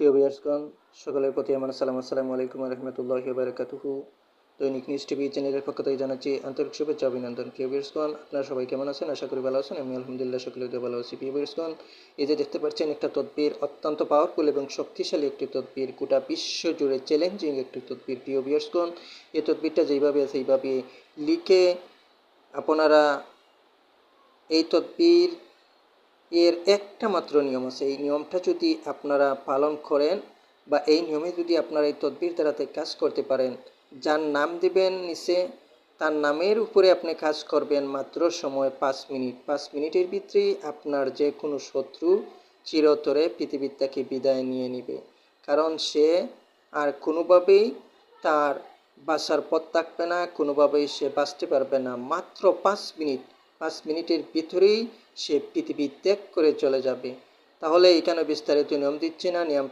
প্রিয় ভিউয়ার্সগণ, সকলের প্রতি আমার সালাম। আসসালামু আলাইকুম ওয়া রাহমাতুল্লাহি ওয়া বারাকাতুহু। দৈনিক নিউজ টিভি চ্যানেলের পক্ষ থেকে জানাচ্ছি আন্তরিক শুভেচ্ছা অভিনন্দন। প্রিয় ভিউয়ার্সগণ, আপনারা সবাই কেমন আছেন? আশা করি ভালো আছেন। আমি আলহামদুলিল্লাহ সকলের দোয়ায় ভালো আছি। প্রিয় ভিউয়ার্সগণ, এই যে দেখতে পাচ্ছেন একটা তদবির, অত্যন্ত পাওয়ারফুল এবং শক্তিশালী একটি তদবির, গোটা বিশ্ব জুড়ে চ্যালেঞ্জিং একটি তদবির। প্রিয় ভিউয়ার্সগণ, এই তদবিরটা যেইভাবে আছে এইভাবে লিখে আপনারা এই তদবির এর একটা মাত্র নিয়ম আছে। এই নিয়মটা যদি আপনারা পালন করেন বা এই নিয়মে যদি আপনারা এই তদবির দ্বারাতে কাজ করতে পারেন, যার নাম দিবেন নিচে তার নামের উপরে আপনি কাজ করবেন মাত্র সময় 5 মিনিট। 5 মিনিটের ভিতরেই আপনার যে কোনো শত্রু চিরতরে পৃথিবীর থেকে বিদায় নিয়ে নেবে, কারণ সে আর কোনোভাবেই তার বাঁচার পথ থাকবে না, কোনোভাবেই সে বাঁচতে পারবে না। মাত্র 5 মিনিট, 5 মিনিটের ভিতরেই সে পৃথিবী ত্যাগ করে চলে যাবে। তাহলে এখানে বিস্তারিত নিয়ম দিচ্ছি না, নিয়ম